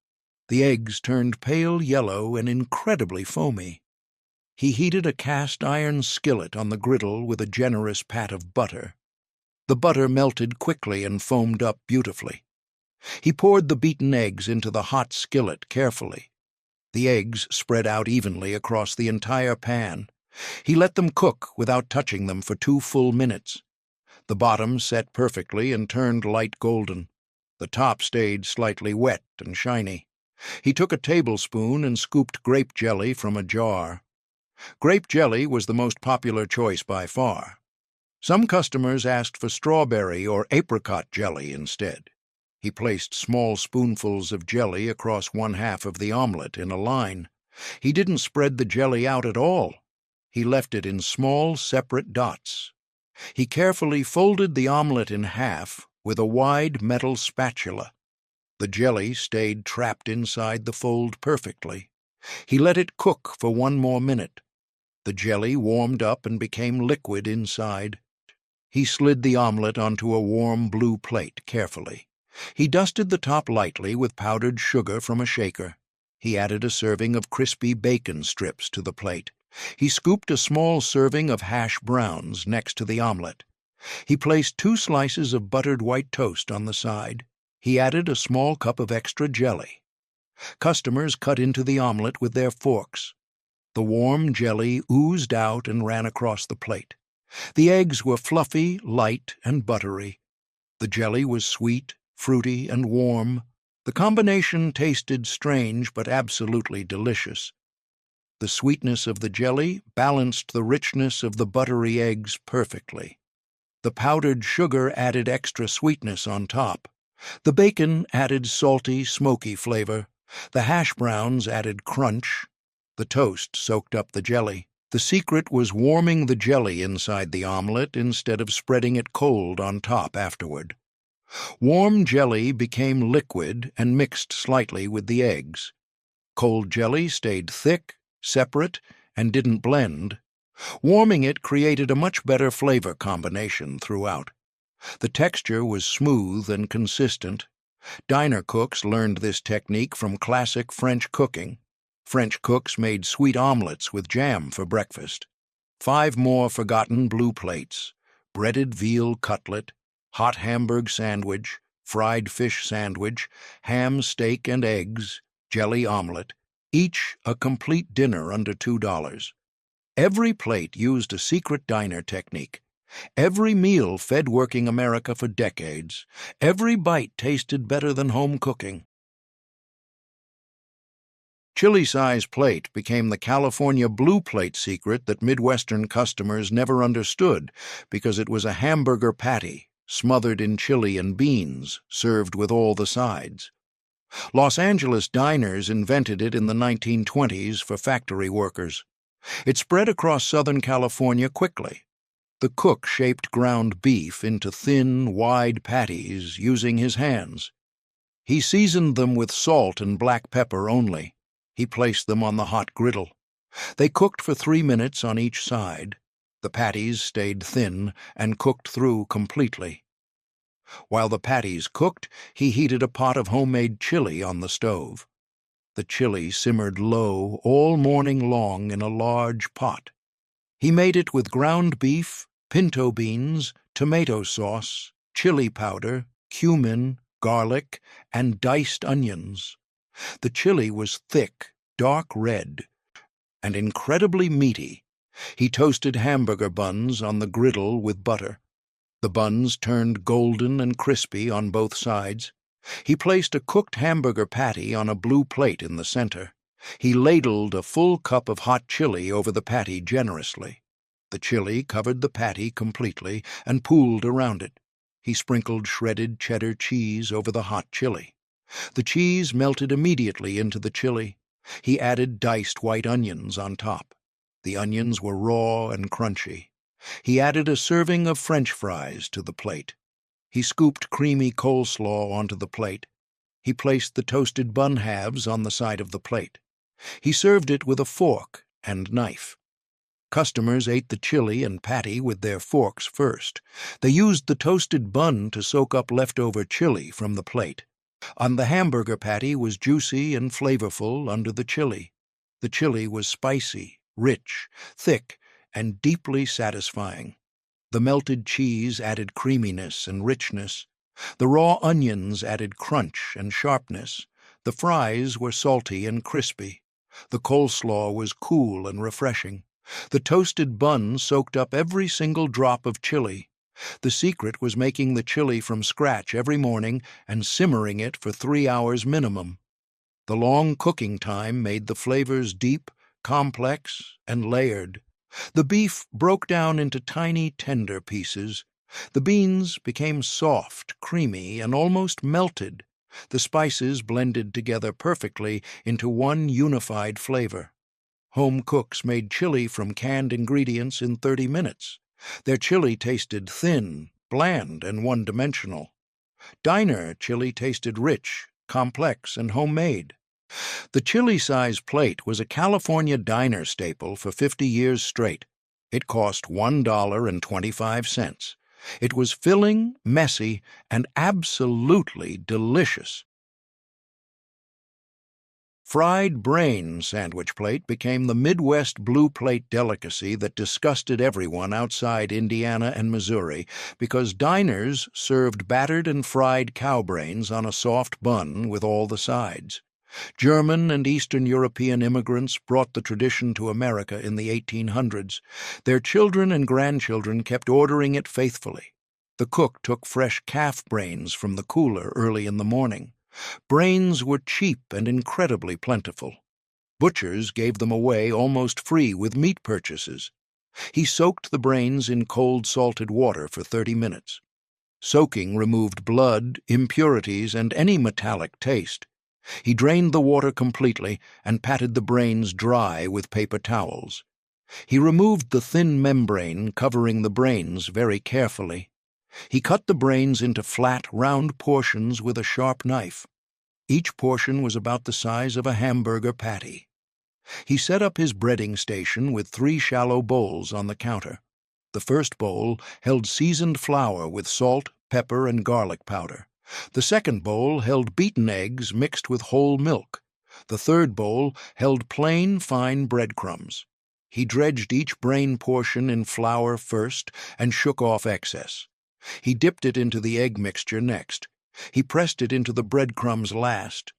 The eggs turned pale yellow and incredibly foamy. He heated a cast-iron skillet on the griddle with a generous pat of butter. The butter melted quickly and foamed up beautifully. He poured the beaten eggs into the hot skillet carefully. The eggs spread out evenly across the entire pan. He let them cook without touching them for 2 full minutes. The bottom set perfectly and turned light golden. The top stayed slightly wet and shiny. He took a tablespoon and scooped grape jelly from a jar. Grape jelly was the most popular choice by far. Some customers asked for strawberry or apricot jelly instead. He placed small spoonfuls of jelly across 1/2 of the omelette in a line. He didn't spread the jelly out at all. He left it in small, separate dots. He carefully folded the omelette in half with a wide metal spatula. The jelly stayed trapped inside the fold perfectly. He let it cook for 1 more minute. The jelly warmed up and became liquid inside. He slid the omelette onto a warm blue plate carefully. He dusted the top lightly with powdered sugar from a shaker. He added a serving of crispy bacon strips to the plate. He scooped a small serving of hash browns next to the omelette. He placed 2 slices of buttered white toast on the side. He added a small cup of extra jelly. Customers cut into the omelette with their forks. The warm jelly oozed out and ran across the plate. The eggs were fluffy, light, and buttery. The jelly was sweet, fruity, and warm. The combination tasted strange but absolutely delicious. The sweetness of the jelly balanced the richness of the buttery eggs perfectly. The powdered sugar added extra sweetness on top. The bacon added salty, smoky flavor. The hash browns added crunch. The toast soaked up the jelly. The secret was warming the jelly inside the omelette instead of spreading it cold on top afterward. Warm jelly became liquid and mixed slightly with the eggs. Cold jelly stayed thick, separate, and didn't blend. Warming it created a much better flavor combination throughout. The texture was smooth and consistent. Diner cooks learned this technique from classic French cooking. French cooks made sweet omelettes with jam for breakfast. 5 more forgotten blue plates: breaded veal cutlet, hot hamburg sandwich, fried fish sandwich, ham steak and eggs, jelly omelette, each a complete dinner under $2. Every plate used a secret diner technique. Every meal fed working America for decades. Every bite tasted better than home cooking. Chili-size plate became the California blue plate secret that Midwestern customers never understood because it was a hamburger patty, smothered in chili and beans, served with all the sides. Los Angeles diners invented it in the 1920s for factory workers. It spread across Southern California quickly. The cook shaped ground beef into thin, wide patties using his hands. He seasoned them with salt and black pepper only. He placed them on the hot griddle. They cooked for 3 minutes on each side. The patties stayed thin and cooked through completely. While the patties cooked, he heated a pot of homemade chili on the stove. The chili simmered low all morning long in a large pot. He made it with ground beef, pinto beans, tomato sauce, chili powder, cumin, garlic, and diced onions. The chili was thick, dark red, and incredibly meaty. He toasted hamburger buns on the griddle with butter. The buns turned golden and crispy on both sides. He placed a cooked hamburger patty on a blue plate in the center. He ladled a full cup of hot chili over the patty generously. The chili covered the patty completely and pooled around it. He sprinkled shredded cheddar cheese over the hot chili. The cheese melted immediately into the chili. He added diced white onions on top. The onions were raw and crunchy. He added a serving of French fries to the plate. He scooped creamy coleslaw onto the plate. He placed the toasted bun halves on the side of the plate. He served it with a fork and knife. Customers ate the chili and patty with their forks first. They used the toasted bun to soak up leftover chili from the plate. On the hamburger patty was juicy and flavorful under the chili. The chili was spicy, rich, thick, and deeply satisfying. The melted cheese added creaminess and richness. The raw onions added crunch and sharpness. The fries were salty and crispy. The coleslaw was cool and refreshing. The toasted bun soaked up every single drop of chili. The secret was making the chili from scratch every morning and simmering it for 3 hours minimum. The long cooking time made the flavors deep, complex, and layered. The beef broke down into tiny, tender pieces. The beans became soft, creamy, and almost melted. The spices blended together perfectly into one unified flavor. Home cooks made chili from canned ingredients in 30 minutes. Their chili tasted thin, bland, and one-dimensional. Diner chili tasted rich, complex, and homemade. The chili-size plate was a California diner staple for 50 years straight. It cost $1.25. It was filling, messy, and absolutely delicious. Fried brain sandwich plate became the Midwest blue plate delicacy that disgusted everyone outside Indiana and Missouri because diners served battered and fried cow brains on a soft bun with all the sides. German and Eastern European immigrants brought the tradition to America in the 1800s. Their children and grandchildren kept ordering it faithfully. The cook took fresh calf brains from the cooler early in the morning. Brains were cheap and incredibly plentiful. Butchers gave them away almost free with meat purchases. He soaked the brains in cold salted water for 30 minutes. Soaking removed blood, impurities, and any metallic taste. He drained the water completely and patted the brains dry with paper towels. He removed the thin membrane covering the brains very carefully. He cut the brains into flat, round portions with a sharp knife. Each portion was about the size of a hamburger patty. He set up his breading station with 3 shallow bowls on the counter. The first bowl held seasoned flour with salt, pepper, and garlic powder. The second bowl held beaten eggs mixed with whole milk. The third bowl held plain, fine breadcrumbs. He dredged each brain portion in flour first and shook off excess. He dipped it into the egg mixture next. He pressed it into the breadcrumbs last.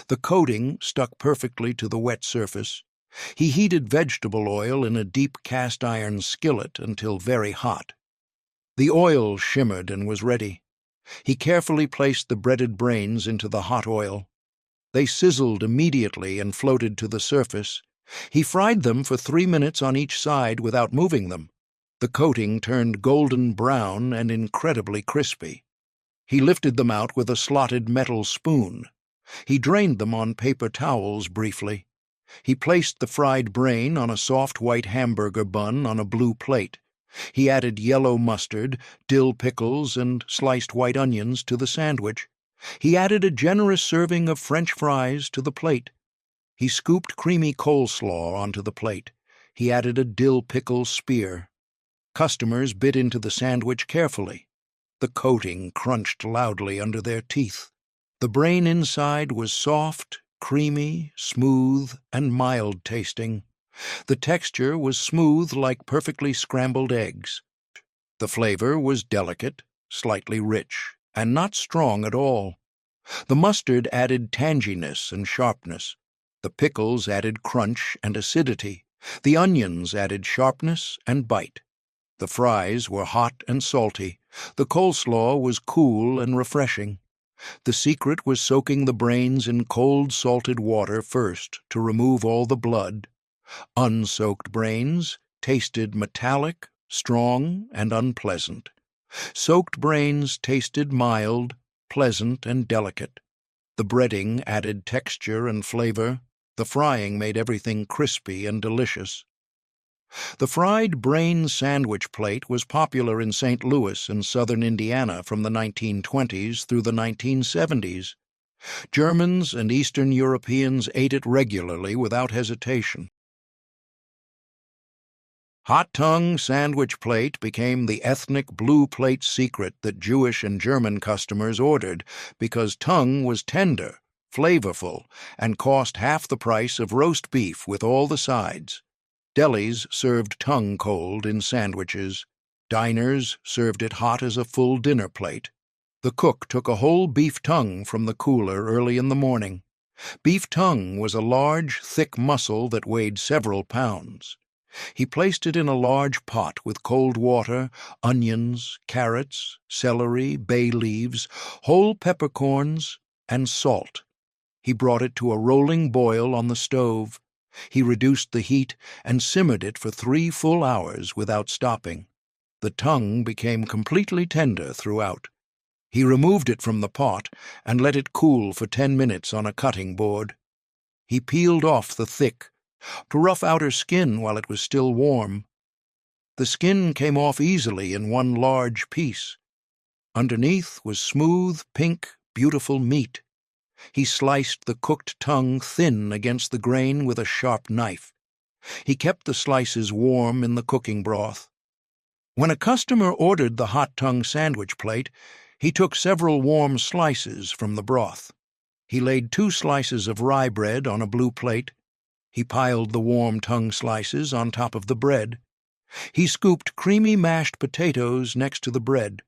The coating stuck perfectly to the wet surface. He heated vegetable oil in a deep cast-iron skillet until very hot. The oil shimmered and was ready. He carefully placed the breaded brains into the hot oil. They sizzled immediately and floated to the surface. He fried them for 3 minutes on each side without moving them. The coating turned golden brown and incredibly crispy. He lifted them out with a slotted metal spoon. He drained them on paper towels briefly. He placed the fried brain on a soft white hamburger bun on a blue plate. He added yellow mustard, dill pickles, and sliced white onions to the sandwich. He added a generous serving of French fries to the plate. He scooped creamy coleslaw onto the plate. He added a dill pickle spear. Customers bit into the sandwich carefully. The coating crunched loudly under their teeth. The brain inside was soft, creamy, smooth, and mild-tasting. The texture was smooth like perfectly scrambled eggs. The flavor was delicate, slightly rich, and not strong at all. The mustard added tanginess and sharpness. The pickles added crunch and acidity. The onions added sharpness and bite. The fries were hot and salty. The coleslaw was cool and refreshing. The secret was soaking the brains in cold salted water first to remove all the blood. Unsoaked brains tasted metallic, strong, and unpleasant. Soaked brains tasted mild, pleasant, and delicate. The breading added texture and flavor. The frying made everything crispy and delicious. The fried brain sandwich plate was popular in St. Louis and southern Indiana from the 1920s through the 1970s. Germans and Eastern Europeans ate it regularly without hesitation. Hot tongue sandwich plate became the ethnic blue plate secret that Jewish and German customers ordered because tongue was tender, flavorful, and cost half the price of roast beef with all the sides. Delis served tongue cold in sandwiches. Diners served it hot as a full dinner plate. The cook took a whole beef tongue from the cooler early in the morning. Beef tongue was a large, thick muscle that weighed several pounds. He placed it in a large pot with cold water, onions, carrots, celery, bay leaves, whole peppercorns, and salt. He brought it to a rolling boil on the stove. He reduced the heat and simmered it for 3 full hours without stopping. The tongue became completely tender throughout. He removed it from the pot and let it cool for 10 minutes on a cutting board. He peeled off the thick, rough outer skin while it was still warm. The skin came off easily in one large piece. Underneath was smooth, pink, beautiful meat. He sliced the cooked tongue thin against the grain with a sharp knife. He kept the slices warm in the cooking broth. When a customer ordered the hot tongue sandwich plate, he took several warm slices from the broth. He laid 2 slices of rye bread on a blue plate. He piled the warm tongue slices on top of the bread. He scooped creamy mashed potatoes next to the bread.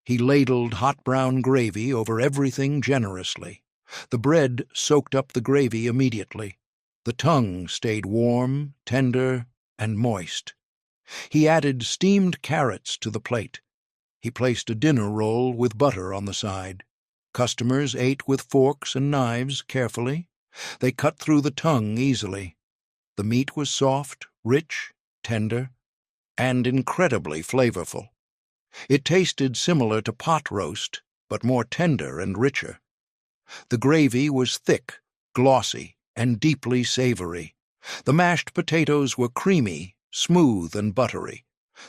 He ladled hot brown gravy over everything generously. The bread soaked up the gravy immediately. The tongue stayed warm, tender, and moist. He added steamed carrots to the plate. He placed a dinner roll with butter on the side. Customers ate with forks and knives carefully. They cut through the tongue easily. The meat was soft, rich, tender, and incredibly flavorful. It tasted similar to pot roast, but more tender and richer. The gravy was thick, glossy, and deeply savory. The mashed potatoes were creamy, smooth, and buttery.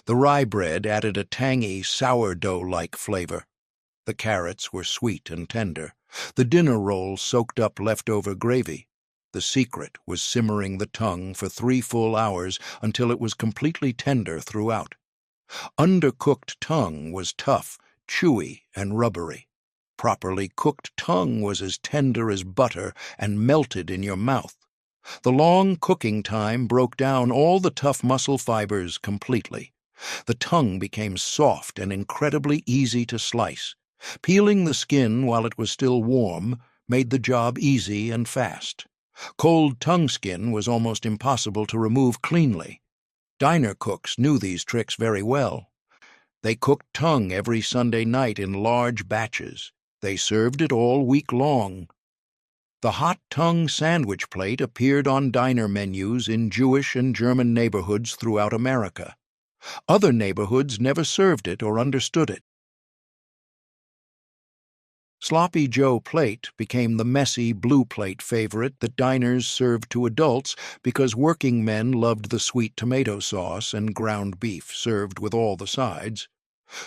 The rye bread added a tangy, sourdough-like flavor. The carrots were sweet and tender. The dinner roll soaked up leftover gravy. The secret was simmering the tongue for 3 full hours until it was completely tender throughout. Undercooked tongue was tough, chewy, and rubbery. Properly cooked tongue was as tender as butter and melted in your mouth. The long cooking time broke down all the tough muscle fibers completely. The tongue became soft and incredibly easy to slice. Peeling the skin while it was still warm made the job easy and fast. Cold tongue skin was almost impossible to remove cleanly. Diner cooks knew these tricks very well. They cooked tongue every Sunday night in large batches. They served it all week long. The hot tongue sandwich plate appeared on diner menus in Jewish and German neighborhoods throughout America. Other neighborhoods never served it or understood it. Sloppy Joe plate became the messy blue plate favorite that diners served to adults because working men loved the sweet tomato sauce and ground beef served with all the sides.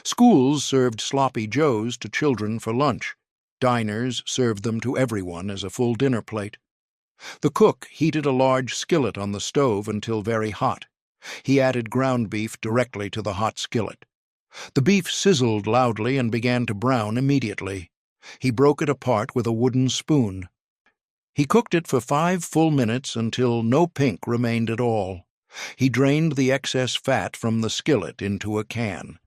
Schools served Sloppy Joes to children for lunch. Diners served them to everyone as a full dinner plate. The cook heated a large skillet on the stove until very hot. He added ground beef directly to the hot skillet. The beef sizzled loudly and began to brown immediately. He broke it apart with a wooden spoon. He cooked it for 5 full minutes until no pink remained at all. He drained the excess fat from the skillet into a can.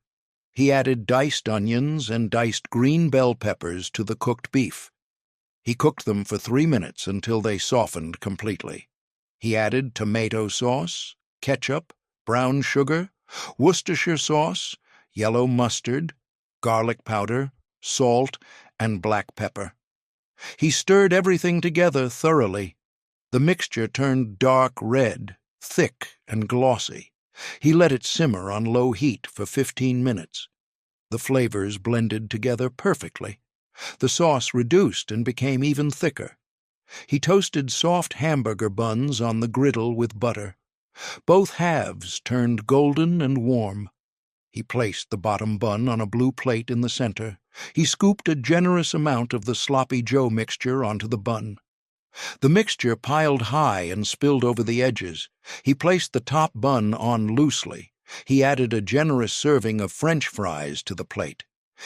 He added diced onions and diced green bell peppers to the cooked beef. He cooked them for 3 minutes until they softened completely. He added tomato sauce, ketchup, brown sugar, Worcestershire sauce, yellow mustard, garlic powder, salt, and black pepper. He stirred everything together thoroughly. The mixture turned dark red, thick and glossy. He let it simmer on low heat for 15 minutes. The flavors blended together perfectly. The sauce reduced and became even thicker. He toasted soft hamburger buns on the griddle with butter. Both halves turned golden and warm. He placed the bottom bun on a blue plate in the center. He scooped a generous amount of the Sloppy Joe mixture onto the bun. The mixture piled high and spilled over the edges. He placed the top bun on loosely. He added a generous serving of French fries to the plate.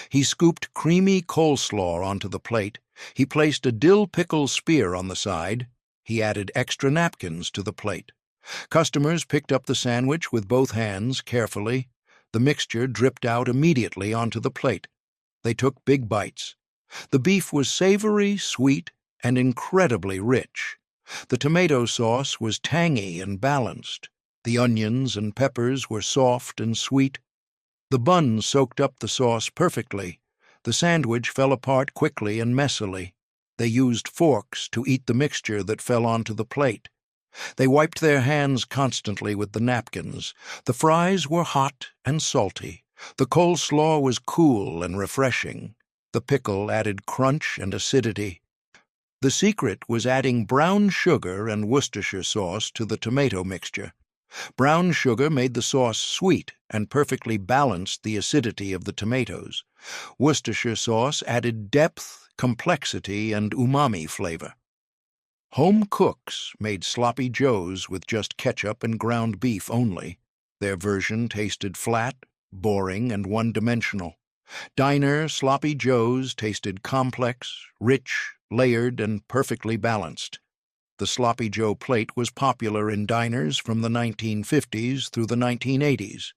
He scooped creamy coleslaw onto the plate. He placed a dill pickle spear on the side. He added extra napkins to the plate. Customers picked up the sandwich with both hands carefully. The mixture dripped out immediately onto the plate. They took big bites. The beef was savory, sweet, and incredibly rich. The tomato sauce was tangy and balanced. The onions and peppers were soft and sweet. The bun soaked up the sauce perfectly. The sandwich fell apart quickly and messily. They used forks to eat the mixture that fell onto the plate. They wiped their hands constantly with the napkins. The fries were hot and salty. The coleslaw was cool and refreshing. The pickle added crunch and acidity. The secret was adding brown sugar and Worcestershire sauce to the tomato mixture. Brown sugar made the sauce sweet and perfectly balanced the acidity of the tomatoes. Worcestershire sauce added depth, complexity, and umami flavor. Home cooks made Sloppy Joes with just ketchup and ground beef only. Their version tasted flat, boring, and one-dimensional. Diner Sloppy Joes tasted complex, rich, layered, and perfectly balanced. The Sloppy Joe plate was popular in diners from the 1950s through the 1980s.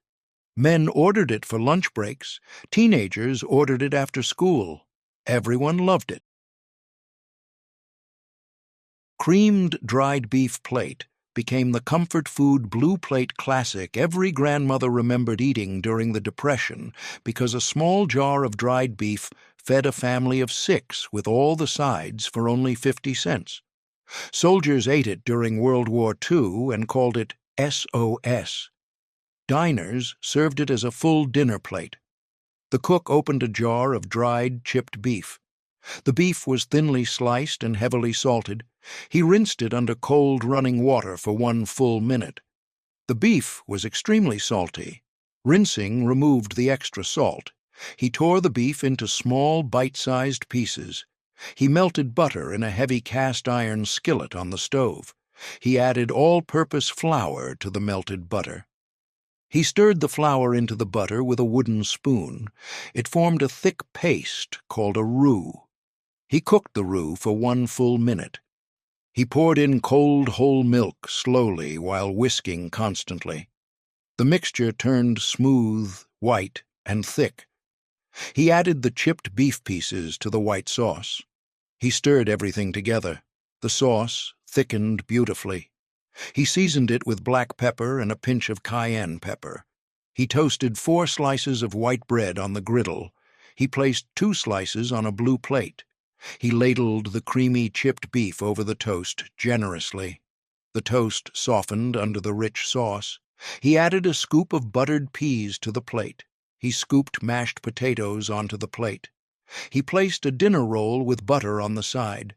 Men ordered it for lunch breaks. Teenagers ordered it after school. Everyone loved it. Creamed dried beef plate became the comfort food blue plate classic every grandmother remembered eating during the Depression because a small jar of dried beef fed a family of 6 with all the sides for only 50 cents. Soldiers ate it during World War II and called it SOS. Diners served it as a full dinner plate. The cook opened a jar of dried, chipped beef. The beef was thinly sliced and heavily salted. He rinsed it under cold running water for 1 full minute. The beef was extremely salty. Rinsing removed the extra salt. He tore the beef into small, bite-sized pieces. He melted butter in a heavy cast-iron skillet on the stove. He added all-purpose flour to the melted butter. He stirred the flour into the butter with a wooden spoon. It formed a thick paste called a roux. He cooked the roux for 1 full minute. He poured in cold whole milk slowly while whisking constantly. The mixture turned smooth, white, and thick. He added the chipped beef pieces to the white sauce. He stirred everything together. The sauce thickened beautifully. He seasoned it with black pepper and a pinch of cayenne pepper. He toasted 4 slices of white bread on the griddle. He placed 2 slices on a blue plate. He ladled the creamy chipped beef over the toast generously. The toast softened under the rich sauce. He added a scoop of buttered peas to the plate. He scooped mashed potatoes onto the plate. He placed a dinner roll with butter on the side.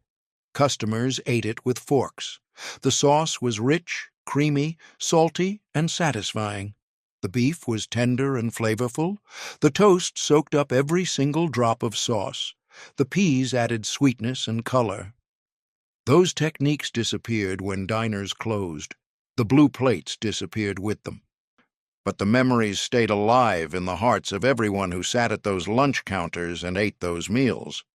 Customers ate it with forks. The sauce was rich, creamy, salty, and satisfying. The beef was tender and flavorful. The toast soaked up every single drop of sauce. The peas added sweetness and color. Those techniques disappeared when diners closed. The blue plates disappeared with them. But the memories stayed alive in the hearts of everyone who sat at those lunch counters and ate those meals.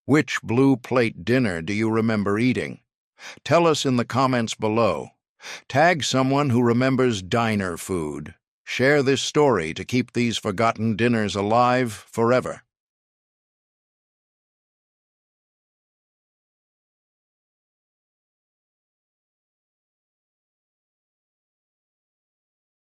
Which blue plate dinner do you remember eating? Tell us in the comments below. Tag someone who remembers diner food. Share this story to keep these forgotten dinners alive forever.